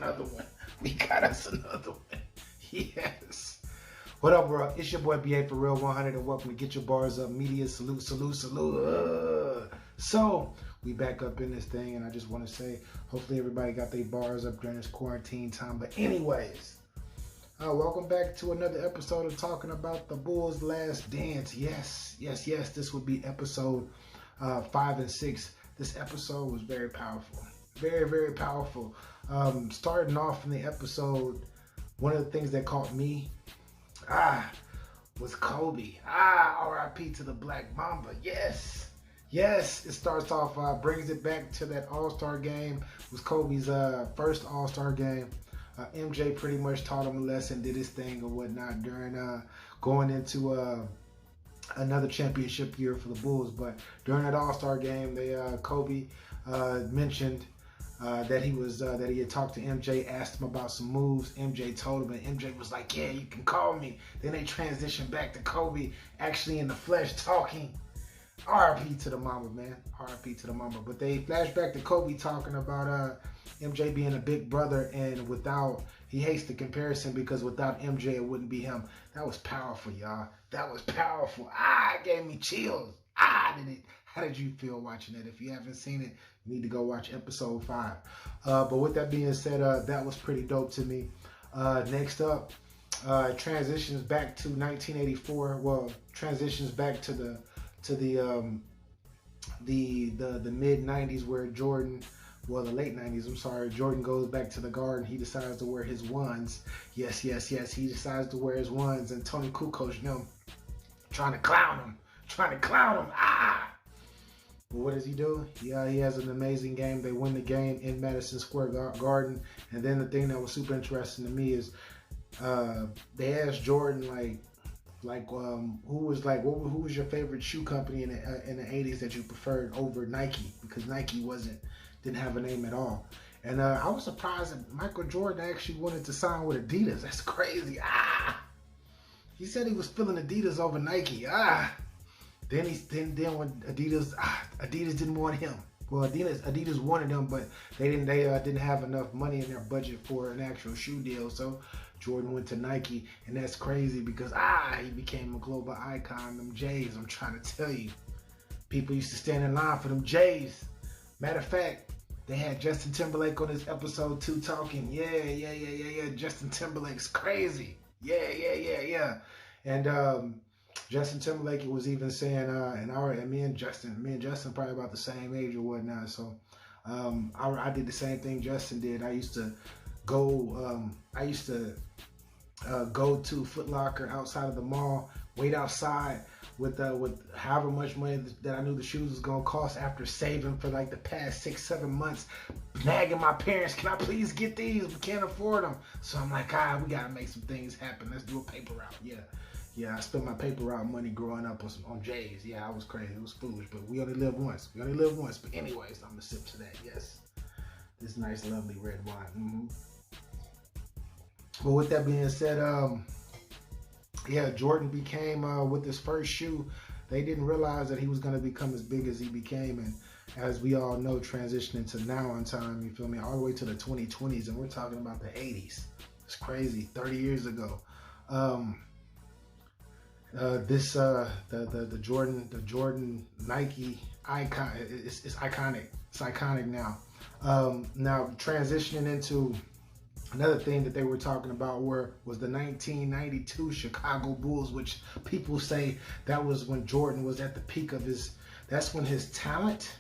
another one. We got us another one. Yes. What up, bro? It's your boy BA for Real 100, and welcome to Get Your Bars Up Media. Salute, salute, salute. So, we back up in this thing, and I just want to say, hopefully everybody got their bars up during this quarantine time. But anyways, welcome back to another episode of talking about the Bulls' last dance. Yes. This would be episode 5 and 6. This episode was very powerful. Very, very powerful. Starting off in the episode, one of the things that caught me was Kobe. R.I.P. to the Black Mamba. Yes, it starts off, brings it back to that All-Star game. It was Kobe's first All-Star game. MJ pretty much taught him a lesson, did his thing or whatnot during going into another championship year for the Bulls. But during that All-Star game, Kobe mentioned that he had talked to MJ, asked him about some moves. MJ told him, and MJ was like, "Yeah, you can call me." Then they transitioned back to Kobe actually in the flesh talking. R.I.P. to the Mamba, man. R.I.P. to the Mamba. But they flash back to Kobe talking about MJ being a big brother, and he hates the comparison because without MJ it wouldn't be him. That was powerful, y'all. That was powerful. It gave me chills. How did you feel watching it? If you haven't seen it, you need to go watch episode 5. But with that being said, that was pretty dope to me. Next up, transitions back to 1984. Well, transitions back to the mid 90s where Jordan, well, the late 90s, I'm sorry, Jordan goes back to the Garden. He decides to wear his ones. Yes. He decides to wear his ones, and Tony Kukoc, trying to clown him. But what does he do? Yeah, he has an amazing game. They win the game in Madison Square Garden. And then the thing that was super interesting to me is they asked Jordan who was your favorite shoe company in the 80s that you preferred over Nike, because Nike didn't have a name at all. And I was surprised that Michael Jordan actually wanted to sign with Adidas. That's crazy. He said he was feeling Adidas over Nike. Then when Adidas didn't want him. Well, Adidas wanted him, but they didn't have enough money in their budget for an actual shoe deal. So Jordan went to Nike, and that's crazy because he became a global icon. Them J's, I'm trying to tell you, people used to stand in line for them J's. Matter of fact, they had Justin Timberlake on this episode 2 talking. Yeah. Justin Timberlake's crazy. Yeah. And Justin Timberlake was even saying, me and Justin probably about the same age or whatnot. So I did the same thing Justin did. I used to go to Foot Locker outside of the mall, wait outside with however much money that I knew the shoes was gonna cost after saving for like the past 6-7 months, nagging my parents, "Can I please get these? We can't afford them." So I'm like, we gotta make some things happen. Let's do a paper route. Yeah, I spent my paper route money growing up on J's. Yeah, I was crazy. It was foolish, but we only live once. But anyways, I'm gonna sip to that. Yes, this nice, lovely red wine. But with that being said, Jordan became with his first shoe. They didn't realize that he was gonna become as big as he became, and as we all know, transitioning to now in time, you feel me, all the way to the 2020s, and we're talking about the 80s. It's crazy, 30 years ago. The Jordan Nike icon, it's iconic. It's iconic now. Now transitioning into another thing that they were talking about was the 1992 Chicago Bulls, which people say that was when Jordan was at the peak of that's when his talent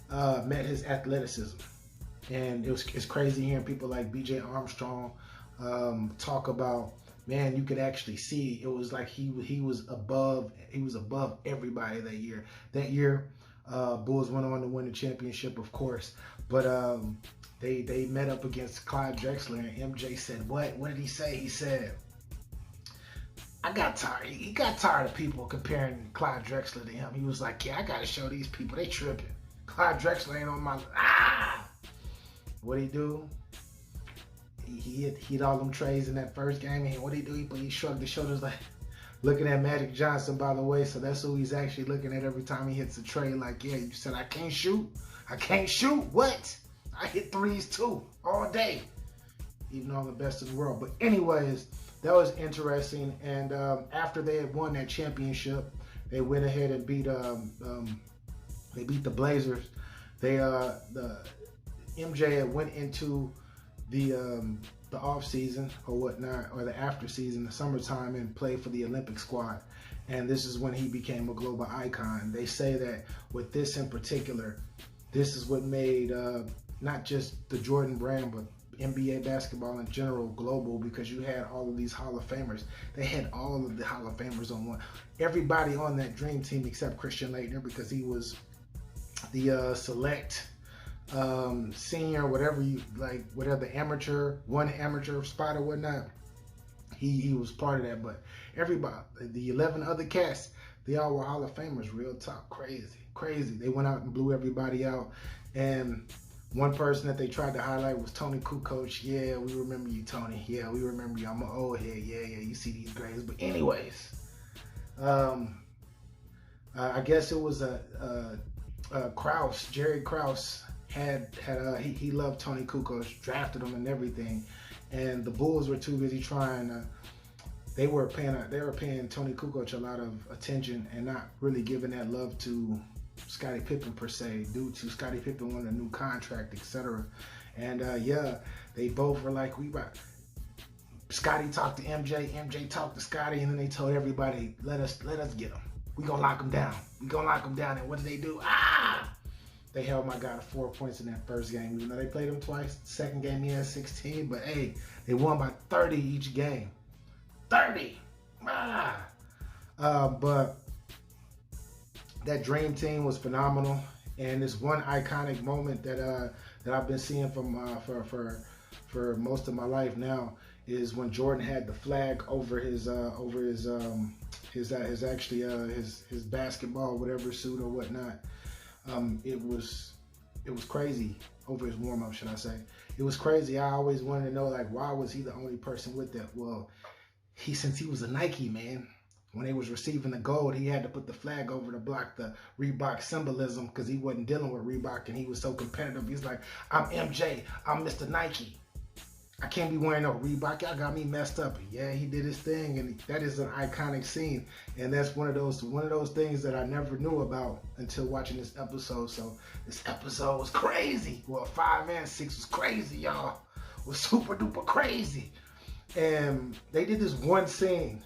met his athleticism. And it's crazy hearing people like BJ Armstrong talk about, man, you could actually see it was like he was above everybody that year. That year, Bulls went on to win the championship, of course, but they met up against Clyde Drexler, and MJ said, "What did he say?" He said, "I got tired." He got tired of people comparing Clyde Drexler to him. He was like, "Yeah, I got to show these people they tripping. Clyde Drexler ain't on my." What'd he do? He hit all them trays in that first game, and what'd he do? He shrugged his shoulders like, looking at Magic Johnson, by the way. So that's who he's actually looking at every time he hits a tray. Like, yeah, you said I can't shoot. I can't shoot. What? I hit threes too all day. even all the best in the world. But anyways, that was interesting. And after they had won that championship, they went ahead and beat the Blazers. The MJ had went into the off season or whatnot, or the after season, the summertime, and played for the Olympic squad. And this is when he became a global icon. They say that with this in particular, this is what made not just the Jordan brand, but NBA basketball in general global, because you had all of these Hall of Famers. They had all of the Hall of Famers on one. Everybody on that dream team except Christian Laettner, because he was the select senior, whatever you like, whatever amateur, one amateur spot or whatnot. He was part of that, but everybody, the 11 other cats, they all were Hall of Famers. Real talk, crazy. They went out and blew everybody out. And one person that they tried to highlight was Tony Kukoc. Yeah, we remember you, Tony. Yeah, we remember you. I'm an old head. Yeah, you see these grades. But anyways, I guess it was Krause, Jerry Krause. He loved Tony Kukoc, drafted him and everything, and the Bulls were too busy trying. They were paying Tony Kukoc a lot of attention and not really giving that love to Scottie Pippen per se, due to Scottie Pippen wanting a new contract, etc. And they both were like, Scottie talked to MJ talked to Scottie, and then they told everybody, let us get him. We gonna lock him down. And what did they do? They held my guy to 4 points in that first game. Even though they played him twice. Second game, he had 16. But, hey, they won by 30 each game. 30! But that dream team was phenomenal. And this one iconic moment that I've been seeing from for most of my life now is when Jordan had the flag over his basketball, whatever suit or whatnot. It was crazy, over his warm-up, should I say. It was crazy. I always wanted to know, like, why was he the only person with that? Well, since he was a Nike man, when they was receiving the gold, he had to put the flag over to block the Reebok symbolism, because he wasn't dealing with Reebok, and he was so competitive. He's like, I'm MJ, I'm Mr. Nike. I can't be wearing no Reebok. Y'all got me messed up. And yeah, he did his thing, and that is an iconic scene. And that's one of those things that I never knew about until watching this episode. So this episode was crazy. Well, 5 and 6 was crazy, y'all. It was super duper crazy. And they did this one scene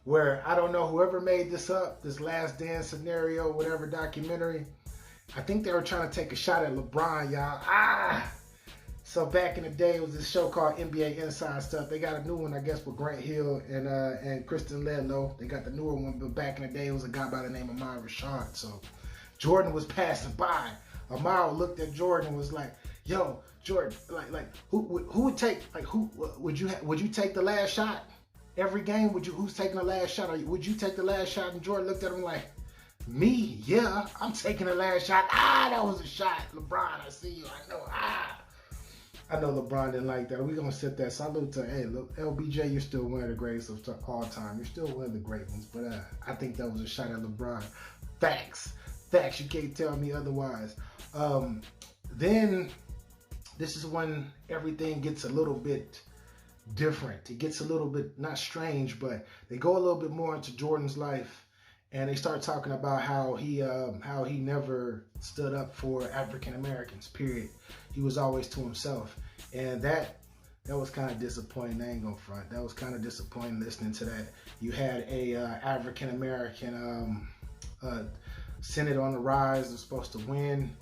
where, I don't know, whoever made this up, this Last Dance scenario, whatever documentary, I think they were trying to take a shot at LeBron, y'all. So back in the day, it was this show called NBA Inside Stuff. They got a new one, I guess, with Grant Hill and Kristen Ledlow. They got the newer one, but back in the day, it was a guy by the name of Amar Rashad. So Jordan was passing by. Amar looked at Jordan and was like, "Yo, Jordan, who would take, would you take the last shot every game? Who's taking the last shot? Or would you take the last shot?" And Jordan looked at him like, "Me? Yeah, I'm taking the last shot. That was a shot. LeBron, I see you. I know. I know LeBron didn't like that. We're going to set that salute to, hey, look, LBJ, you're still one of the greatest of all time. You're still one of the great ones. But I think that was a shot at LeBron. Facts. You can't tell me otherwise. Then this is when everything gets a little bit different. It gets a little bit, not strange, but they go a little bit more into Jordan's life. And they start talking about how he never stood up for African Americans, period. He was always to himself. And that was kind of disappointing. I ain't gonna front. That was kind of disappointing listening to that. You had a African American Senate on the rise, was supposed to win,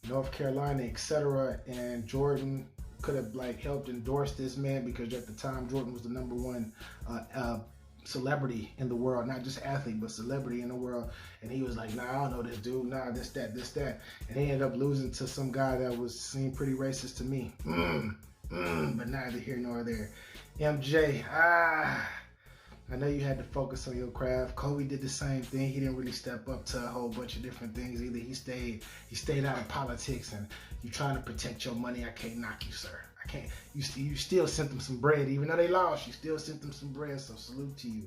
North Carolina, etc. And Jordan could have helped endorse this man, because at the time Jordan was the #1 celebrity in the world, not just athlete, but celebrity in the world. And he was like, nah, I don't know this dude, nah, this, that. And he ended up losing to some guy that seemed pretty racist to me. But neither here nor there. MJ, I know you had to focus on your craft. Kobe did the same thing. He didn't really step up to a whole bunch of different things either. He stayed out of politics, and you trying to protect your money. I can't knock you, sir. I can't. You still sent them some bread, even though they lost. You still sent them some bread, so salute to you.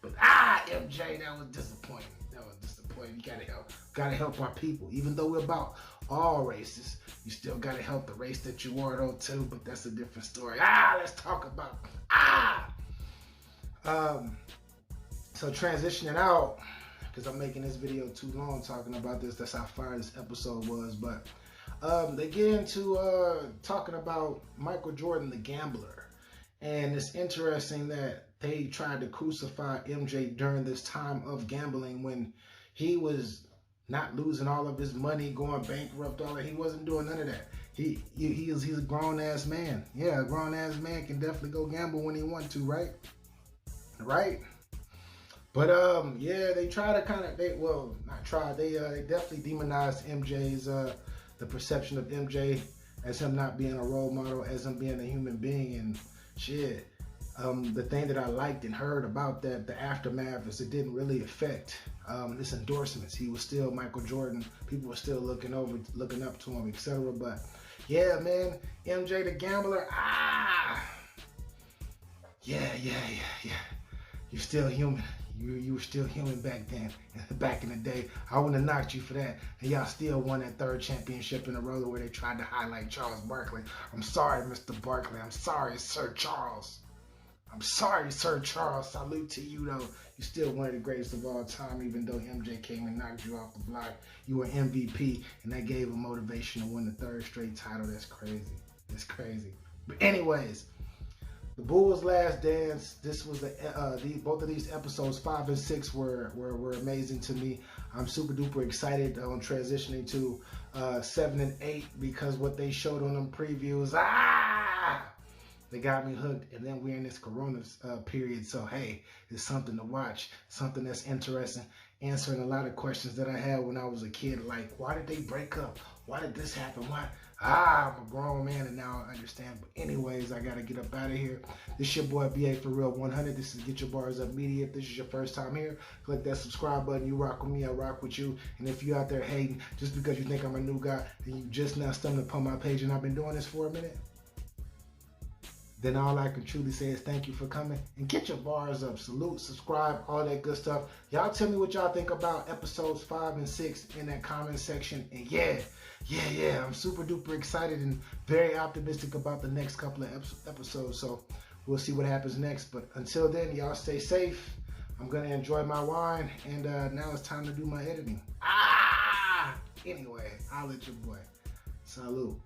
But MJ, that was disappointing. You gotta help our people. Even though we're about all races. You still gotta help the race that you are though too, but that's a different story. Let's talk about so transitioning out, because I'm making this video too long talking about this. That's how far this episode was. But they get into talking about Michael Jordan, the gambler. And it's interesting that they tried to crucify MJ during this time of gambling when he was not losing all of his money, going bankrupt, all that. He wasn't doing none of that. He's a grown-ass man. Yeah, a grown-ass man can definitely go gamble when he wants to, right? Right? But yeah, they try to kind of they definitely demonized MJ's the perception of MJ as him not being a role model, as him being a human being, and shit. The thing that I liked and heard about that, the aftermath, is it didn't really affect his endorsements. He was still Michael Jordan. People were still looking up to him, etc. But yeah, man, MJ the gambler. Yeah. You're still human. You were still human back then, back in the day. I wouldn't have knocked you for that. And y'all still won that third championship in a row where they tried to highlight Charles Barkley. I'm sorry, Mr. Barkley. I'm sorry, Sir Charles. I'm sorry, Sir Charles. Salute to you, though. You're still one of the greatest of all time, even though MJ came and knocked you off the block. You were MVP, and that gave him motivation to win the third straight title. That's crazy. It's crazy. But anyways, the Bulls' last dance. This was both of these episodes, 5 and 6, were amazing to me. I'm super duper excited on transitioning to 7 and 8 because what they showed on them previews, they got me hooked. And then we're in this Corona period, so hey, it's something to watch, something that's interesting, answering a lot of questions that I had when I was a kid, like why did they break up? Why did this happen? Why? I'm a grown man and now I understand. But anyways, I gotta get up out of here. This your boy BA for Real 100. This is Get Your Bars Up Media. If this is your first time here, click that subscribe button. You rock with me, I rock with you. And if you out there hating just because you think I'm a new guy and you just now stumbled upon my page and I've been doing this for a minute, then all I can truly say is thank you for coming and get your bars up. Salute, subscribe, all that good stuff. Y'all tell me what y'all think about episodes 5 and 6 in that comment section. And yeah, I'm super duper excited and very optimistic about the next couple of episodes. So we'll see what happens next. But until then, y'all stay safe. I'm going to enjoy my wine. And now it's time to do my editing. Anyway, I'll let your boy. Salute.